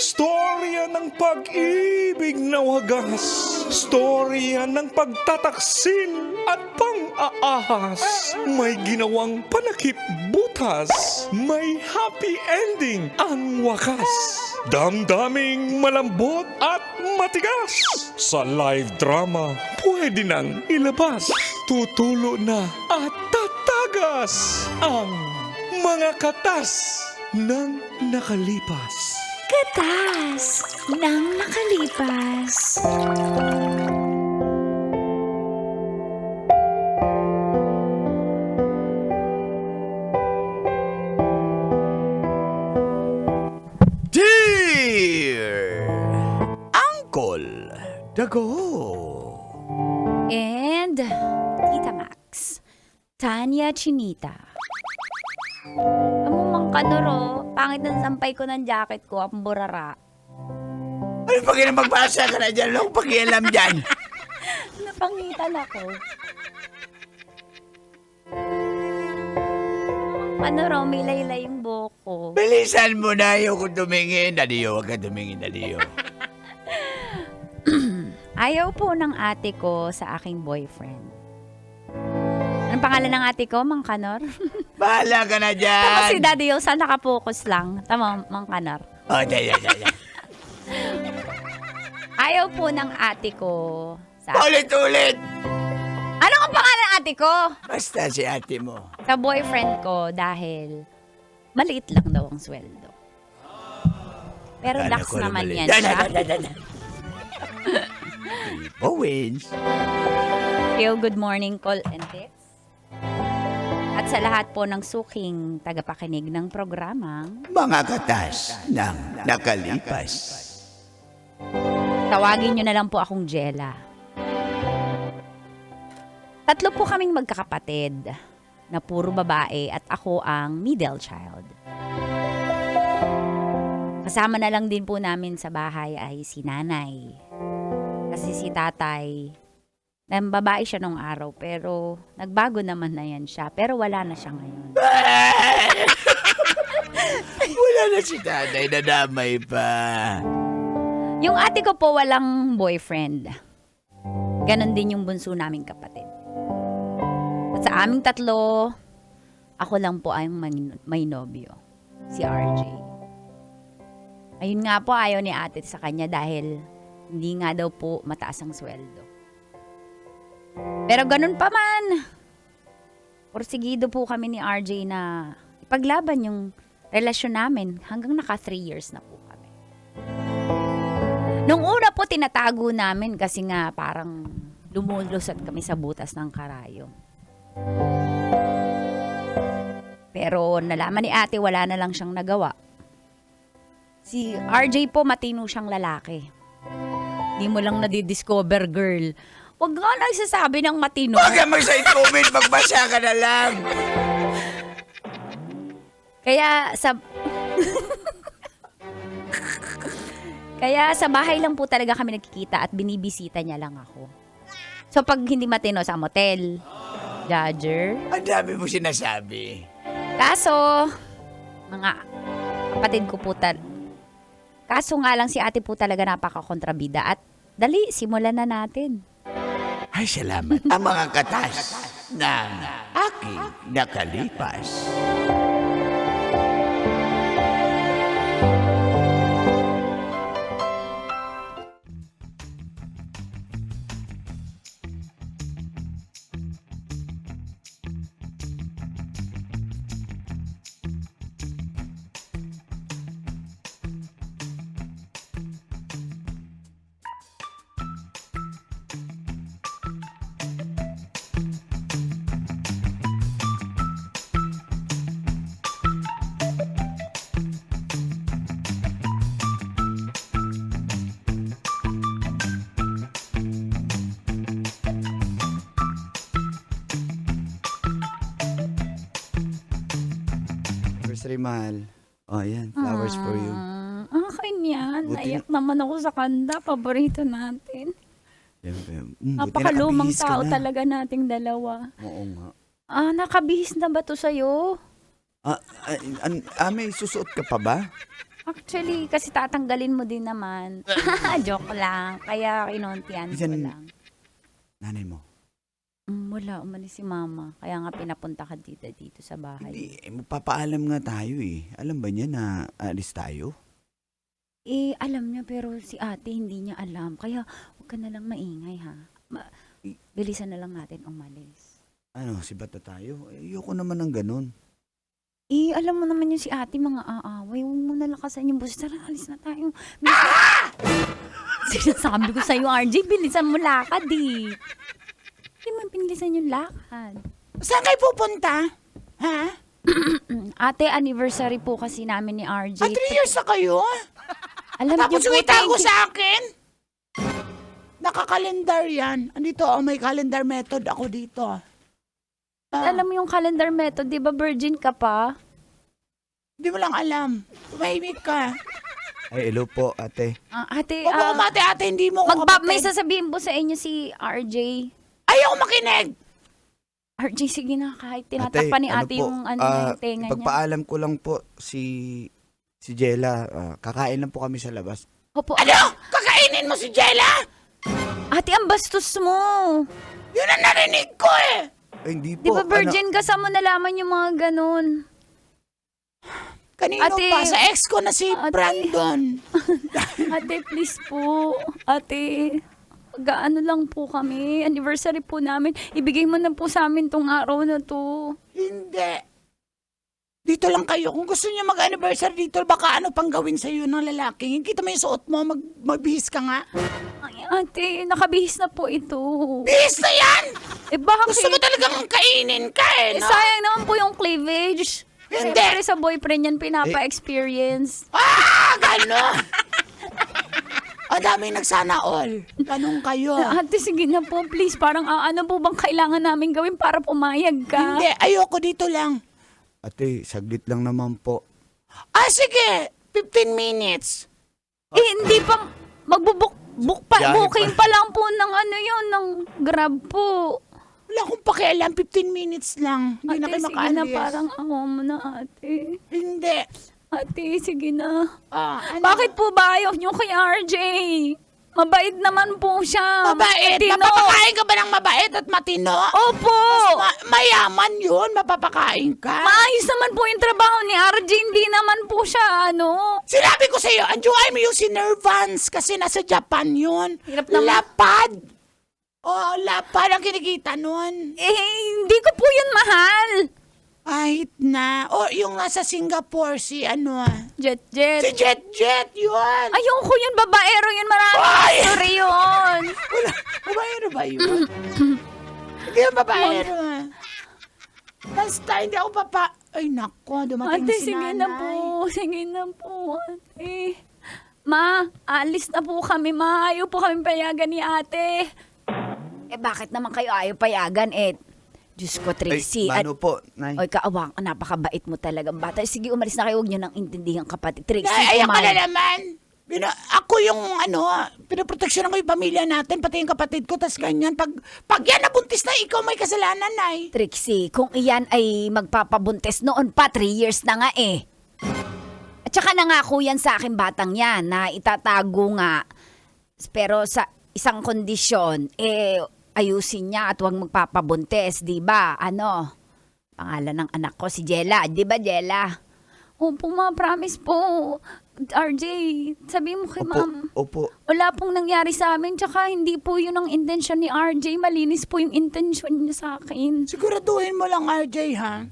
Storya ng pag-ibig na wagas. Storya ng pagtataksil at pang-aahas. May ginawang panakip butas. May happy ending ang wakas. Damdaming malambot at matigas. Sa live drama, pwede nang ilabas. Tutulo na at tatagas ang mga katas ng nakalipas. Katas ng nakalipas. Dear Uncle Dago. And Tita Max, Tanya Chinita. Among kanuro, pangit ng sampay ko ng jacket ko, ang burara. Ano pag magbasa ka na dyan? Ano pakialam dyan? Napangitan ako. Ano raw, may laylay yung buhok ko. Bilisan mo na yung kung tumingin. Daliyo, huwag ka tumingin, daliyo. Ayaw po ng ate ko sa aking boyfriend. Anong pangalan ng ate ko, Mang Kanor? Bahala ka na dyan. Tama si Daddy Yosa, nakapokus lang. Tama, Mang Kanor. Oh, dyan. Ayaw po ng ate ko sa... Ulit-ulit. Ano ang pangalan ng ate ko? Basta si ate mo. Sa boyfriend ko dahil maliit lang daw ang sweldo. Pero Kala lax ko naman mali. yan siya. Bowens. Feel good morning call and tips. At sa lahat po ng suking tagapakinig ng programang Mga katas ng nakalipas. tawagin nyo na lang po akong Jella. Tatlo po kaming magkakapatid na puro babae at ako ang middle child. Kasama na lang din po namin sa bahay ay si nanay. Kasi si tatay, babae siya nung araw pero nagbago naman na yan siya. Pero wala na siya ngayon. Wala na si tatay, nadamay pa. Yung ate ko po walang boyfriend. Ganon din yung bunso naming kapatid. At sa aming tatlo, ako lang po ang may nobyo. Si RJ. Ayun nga po, ayaw ni ate sa kanya dahil hindi nga daw po mataas ang sweldo. Pero ganun pa man, porsigido po kami ni RJ na ipaglaban yung relasyon namin hanggang naka 3 years na po kami. Nung una po tinatago namin kasi nga parang lumulusot kami sa butas ng karayom. Pero nalaman ni ate wala na lang siyang nagawa. Si RJ po matino siyang lalaki. Di mo lang nadidiscover, girl. Huwag nga nagsasabi ng matino. Huwag ka mag-side comment, magbasa ka na lang. Kaya sa... Kaya sa bahay lang po talaga kami nagkikita at binibisita niya lang ako. So pag hindi matino sa motel, Dodger. Ang dami mo sinasabi. Kaso, mga kapatid ko po kaso nga lang si ate po talaga napaka-kontrabida at dali, simulan na natin. Ay, salamat. Ang mga katas ng aking nakalipas. Anniversary, mahal. Oh, yan. Flowers for you. Akin yan. Buti Naiyak naman ako sa kanda. Paborito natin. Yan, buti Napakalumang nakabihis ka tao na. talaga nating dalawa. Oo nga. Nakabihis na ba to sa'yo? May susuot ka pa ba? Actually, kasi tatanggalin mo din naman. Joke lang. Kaya kinontian ko Minsan- lang. Nanay mo. Wala, umalis si mama. Kaya nga pinapunta ka dito sa bahay. Hindi, magpapaalam nga tayo eh. Alam ba niya na alis tayo? Alam niya pero si ate hindi niya alam. Kaya huwag ka na lang maingay ha. Bilisan na lang natin umalis. Ano, sibat na tayo? Ayoko naman ng ganun. Alam mo naman yung si ate mga aaway. Huwag mo nalakasan yung boses. Tara, alis na tayo. Sinasabi ko sa'yo, RJ, bilisan mo lakad eh. Hindi mo pinilisan yung lakad. Saan kayo pupunta? Ha? Ate, anniversary po kasi namin ni RJ. 3 years na kayo? Alam niyo Tapos po, itago thank you. sa akin? Nakakalendar yan. Andito, may calendar method ako dito. Alam mo yung calendar method, di ba virgin ka pa? Hindi mo lang alam. Tumahimik ka. Ay, hello po, ate. Ate, Huwag mo kumate-ate, hindi mo ko may kapatid. sasabihin po sa inyo si RJ. Ayaw makinig. RJ, sige na, kahit tinatakpan ni ate yung yung tenga niya. Pagpaalam ko lang po si Jella. Kakain lang po kami sa labas. Opo, Ano? Kakainin mo si Jella? ate, ang bastos mo. Yun ang narinig ko eh. Ay, hindi po. Di ba virgin ka, saan mo nalaman yung mga ganun? Kanino Ate. pa? Sa ex ko na si Ate. Brandon. Ate, please po. Ate, gaano lang po kami. Anniversary po namin. Ibigay mo na po sa amin tong araw na to. Hindi. Dito lang kayo. Kung gusto niyo mag-anniversary dito, baka ano pang gawin sa'yo ng lalaki. Kita mo yung suot mo, magbihis ka nga. Ay, ate, nakabihis na po ito. Bihis na yan! Bakit? Gusto mo talagang kainin ka eh, no? Sayang naman po yung cleavage. Hindi. Siyempre sa boyfriend yan, pinapa-experience. Gano'n? O daming nagsana all. Ganun kayo. Ate, sige na po, please. Parang ano po bang kailangan namin gawin para pumayag ka? Hindi, ayoko dito lang. Ate, saglit lang naman po. Sige. 15 minutes. Hindi pa, Biyahe booking pa lang po ng ng Grab po. Wala akong pakialam. 15 minutes lang. Hindi na Ate, kayo sige na, makaalis. parang ako mo na, ate. Hindi. Ate, sige na. Ano? Bakit po ba ayaw nyo kay RJ? Mabait naman po siya. Mabait? Matino. Mapapakain ka ba ng mabait at matino? Opo! Mayaman yun. Mapapakain ka. Maayos naman po yung trabaho ni RJ. Hindi naman po siya, Sinabi ko sa'yo, enjoy mo yung si Nervans kasi nasa Japan yun. Hirap naman. Lapad. Lapad ang kinikita nun. Hindi ko po yun mahal. Kahit na. Yung nasa Singapore, si Jet. Si Jet yun. Ayoko yun, babaero yun. Maraming Ay! story yun. Babaero ba yun? Hindi yung babaero. Basta hindi ako Ay, nako, dumating Ate, si sige nanay. na po. Sige na po, ate. Ma, alis na po kami, ma. Ayaw po kami payagan ni ate. Bakit naman kayo ayaw payagan, Diyos ko, Tracy. Ay, mano po, Nay. Oy, kaawang, napakabait mo talagang bata. Sige, umalis na kayo. Huwag niyo nang intindihan, kapatid. Tracy, Ay, ayak ka na kumain. naman. Ako yung pinoproteksyonan ko yung pamilya natin, pati yung kapatid ko, tas ganyan. Pag yan nabuntis na, ikaw may kasalanan, Nay. Trixie, kung iyan ay magpapabuntis noon pa, 3 years na nga At saka nangako yan sa akin batang yan na itatago nga. Pero sa isang kondisyon, ayusin niya at huwag magpapabuntis, di ba? Pangalan ng anak ko, si Jella. Di ba, Jella? Opo, ma, promise po. RJ, sabihin mo kay ma'am. Opo. Wala pong nangyari sa amin, tsaka hindi po yun ang intensyon ni RJ. Malinis po yung intensyon niya sa akin. Siguraduhin mo lang, RJ, ha?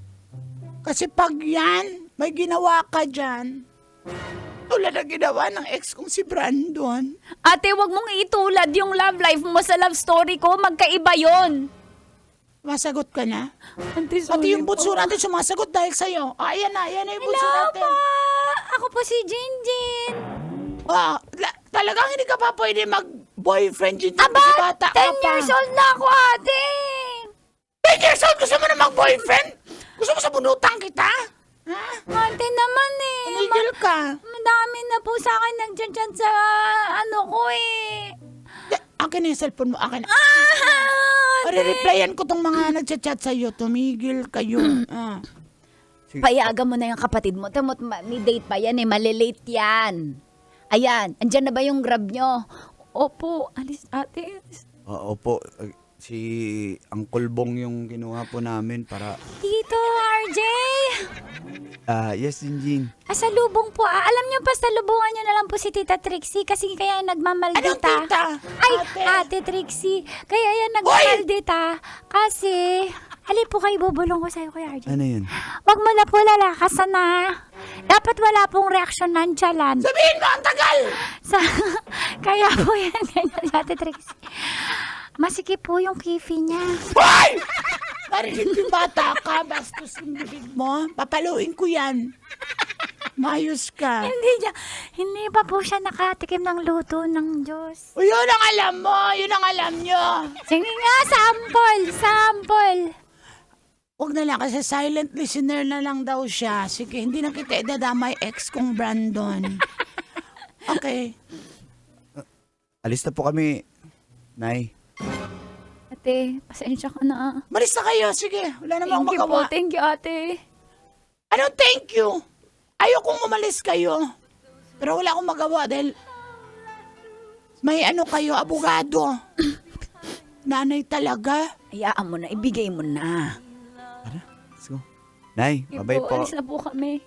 Kasi pag yan, may ginawa ka dyan. Tulad na ginawa ng ex kong si Brandon. Ate, wag mong itulad yung love life mo sa love story ko. Magkaiba yon. Masagot ka na? Ate, Pati yung bunso natin sumasagot dahil sa'yo. Ayan na yung bunso Hello natin. pa! Ako po si Jinjin. Talagang hindi ka pa pwede mag-boyfriend dyan. Aba, bata ka 10 years old na ako, ate. 10 years old? Gusto mo na mag-boyfriend? Gusto mo sa bunutan kita? Ha? Ate naman Tumigil ka. Madami na po sa akin nagchat-chat sa ko Akin na yung cellphone mo. Akin na. Ate. Re-replyan ko tong mga nagchat-chat sa'yo. Tumigil kayo. Sige. Payagan mo na yung kapatid mo. Tamot, may date pa yan eh. Malilate yan. Ayan, andyan na ba yung grab nyo? Opo, alis ate. Opo, si Uncle Bong yung kinuha po namin para... Tito, RJ! Yes, Jinjin. Asalubong po. Alam nyo pa, salubungan nyo na lang po si Tita Trixie kasi kaya Anong nagmamaldita. tita? Ay, Ate Trixie. Kaya yan nagmamaldita. Kasi, halip po kayo, bubulong ko sa'yo, Kuya RJ. Ano yun? Wag mo na po lalakasan na. Dapat wala pong reaksyon nonchalant. Sabihin mo, ang tagal! Sa, kaya po yan, ganyan si Ate Trixie. Masikip po yung kifi niya. Hoy! Narinig yung bata ka, bastos yung bibig mo. Papaluin ko yan. Mayos ka. Hindi pa po siya nakatikim ng luto ng Diyos. O yun ang alam mo, yun ang alam nyo. Sige nga, sample. Huwag na lang kasi silent listener na lang daw siya. Sige, hindi na kita idadamay ex kong Brandon. Okay. Alis na po kami, Nay. Ate, pasensya ka na. Malis na kayo, sige. Wala namang magawa. Thank you, ate. Ano thank you? Ayokong umalis kayo. Pero wala akong magawa dahil may ano kayo, abogado. Nanay talaga. Hayaan mo na, ibigay mo na. Let's go. Nay, bye-bye po. Alis na po kami.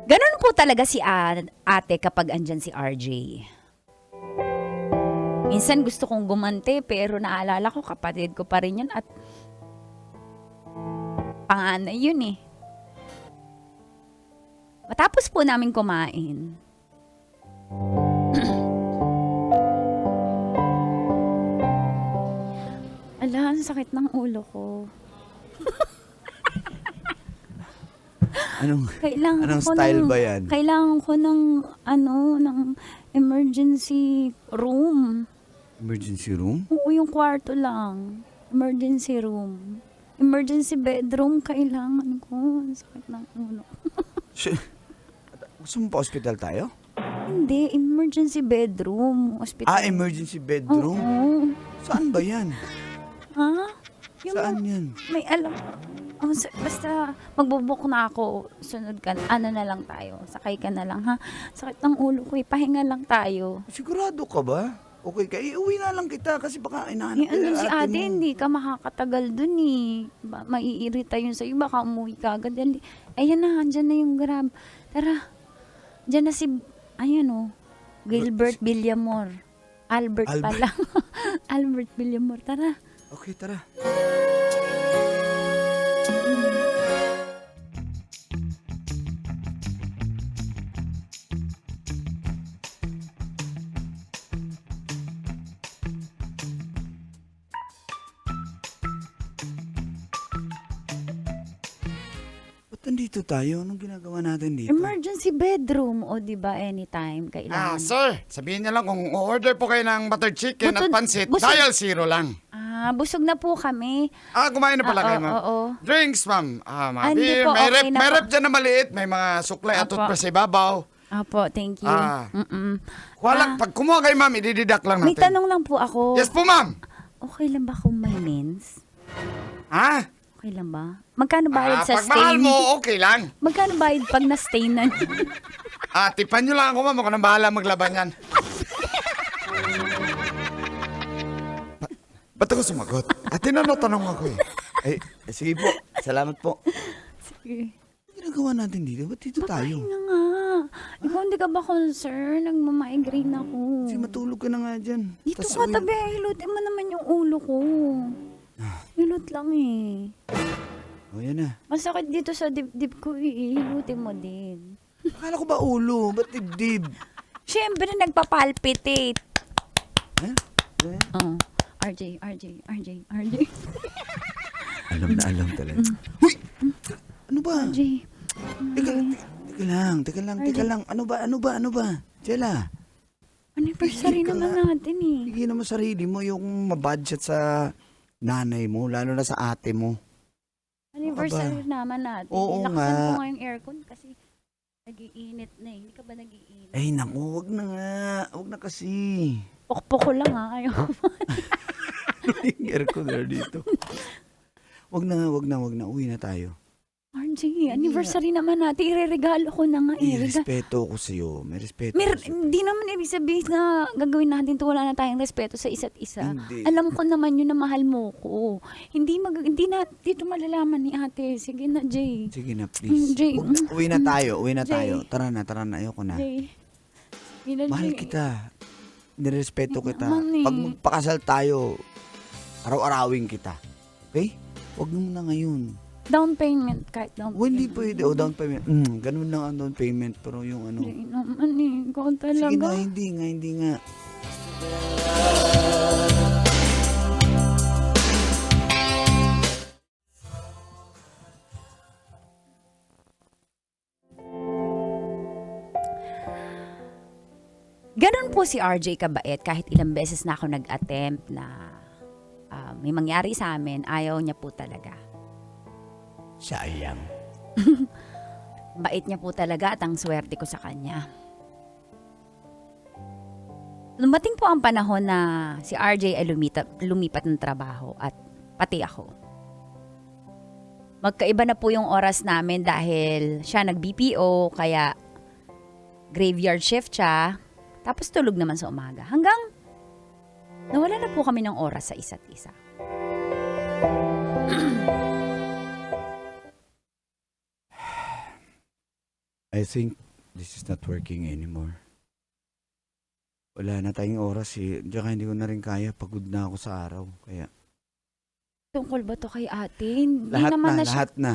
Ganun po talaga si ate kapag andyan si RJ. Minsan gusto kong gumante pero naalala ko kapatid ko pa rin yun at panganay yun eh. Matapos po namin kumain. Ala, ang sakit ng ulo ko. Anong style ba yan? Kailangan ko ng ng emergency room. Emergency room? Oo, yung kwarto lang. Emergency room. Emergency bedroom kailangan ko. Ang sakit ng ulo. Gusto mo pa hospital tayo? Hindi, emergency bedroom. Hospital. Emergency bedroom? Oo. Saan ba yan? Ha? Saan yan? May alam. Oh, basta magbubuk na ako. Sunod ka. Ano na lang tayo. Sakay ka na lang, ha? Sakit ng ulo ko. Pahinga lang tayo. Sigurado ka ba? Okay ka, iuwi na lang kita kasi baka inahanap Ano si ate, mo. hindi ka makakatagal dun eh. Maiirita yun sa'yo. Baka umuwi ka agad. Ayan na, andyan na yung grab. Tara. Diyan na si, Gilbert Villamor. Albert pala. Albert Villamor. Tara. Okay, tara. Nandito tayo? Anong ginagawa natin dito? Emergency bedroom. O, di ba anytime kailangan. Sir, sabihin niyo lang kung order po kayo ng butter chicken at pansit, dial 0 lang. Busog na po kami. Kumain na pala kayo, ma'am. Oo. Drinks, ma'am. Mga Hindi beer, po, may okay rep, na may po. rep dyan na maliit, may mga suklay at Apo. toothbrush sa ibabaw. Opo, thank you. Pag kumuha kayo, ma'am, idideduct lang May natin. tanong lang po ako. Yes po, ma'am. Okay lang ba kung may mens? Ha? Okay lang ba? Magkano bayad sa Pag mahal stain? mo, okay lang. Magkano bayad pag na-stainan? Tipan nyo lang ako, ma'am. Ako nang bahala maglaban yan. Ba't ako sumagot? Tinanong ako eh. Sige po. Salamat po. Sige. Ano ginagawa natin dito? Ba't dito tayo? Pahinga nga. Ikaw hindi ka ba concern? Nagmamigraine ako. Sige, matulog ka na nga dyan. Dito Tas ka uwi- tabi. Hilutin mo naman yung ulo ko. Hilot lang eh. Yan na. Masakit dito sa dibdib ko eh. Hilutin mo din. Akala ko ba ulo? Ba't dibdib? Siyempre, nagpapalpitate. Eh? RJ. Alam na alam talaga. Huy! Ano ba? RJ. Teka lang. Ano ba? Jella. Anniversary Hindi ka naman nga. natin eh. Hindi naman sarili mo yung mabudget sa nanay mo, lalo na sa ate mo. Anniversary naman natin. Oo Lakasan nga. ko nga yung aircon kasi nagiinit na eh. Hindi ka ba nagiinit? Ay, naku, wag na nga. Wag na kasi. Pokpok ko lang ha. Ayaw. Yung aircon na dito. Wag na. Uwi na tayo. RJ, anniversary naman natin. Ireregalo ko na nga May eh. respeto ko sa'yo. May respeto ko sa'yo. Hindi naman ibig sabihin na gagawin natin to, wala na tayong respeto sa isa't isa. Hindi. Alam ko naman yun na mahal mo ko. Hindi na dito malalaman ni ate. Sige na, Jay. Sige na, please. Jay. Uwi na tayo. Jay. Tara na. Ayoko na. Jay. Sige na, Mahal Jay. kita. Nirespeto Hindi kita. naman eh. Pag magpakasal tayo, araw-arawin kita. Okay? Wag mo na ngayon. Down payment, kahit down Oh, hindi payment. pwede. O, down payment. Ganun lang ang down payment. Pero yung ano. Jay naman eh. Ikaw talaga. Sige na, hindi nga. Ganon po si RJ kabait. Kahit ilang beses na ako nag-attempt na may mangyari sa amin, ayaw niya po talaga. Sayang. Bait niya po talaga at ang swerte ko sa kanya. Lumating po ang panahon na si RJ ay lumipat ng trabaho at pati ako. Magkaiba na po yung oras namin dahil siya nag-BPO kaya graveyard shift siya. Tapos tulog naman sa umaga. Hanggang nawala na po kami ng oras sa isa't isa. I think this is not working anymore. Wala na tayong oras eh. Tsaka hindi ko na rin kaya. Pagod na ako sa araw. Kaya Tungkol ba to kay ate? Hindi lahat naman na, siya- lahat na.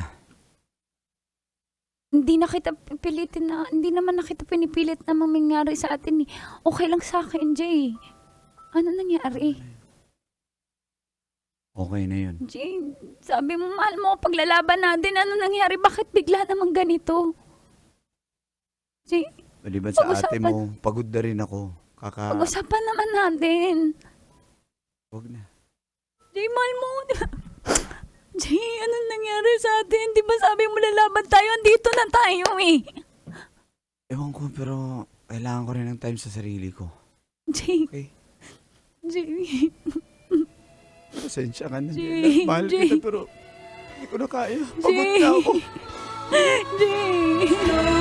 Hindi na kita pipilitin na, hindi naman na kita pinipilit na mangyari sa atin eh. Okay lang sa akin, Jay. Ano nangyari? Okay na yun. Jay, sabi mo, mahal mo, paglalaban natin, ano nangyari? Bakit bigla naman ganito? Jay, Maliban sa ate Pag-usapan. mo, pagod na rin ako. pag-usapan naman natin. Wag na. Jay, mahal mo. Jay, ano nangyari sa atin? Di ba sabi mo lalaban tayo? Andito na tayo eh. Ewan ko, pero kailangan ko rin ng time sa sarili ko. Jay. Okay? Jay. Pasensya ka na. Jay, Mahal Jay. kita, pero hindi ko na kaya. Pagod Jay. na ako. Jay.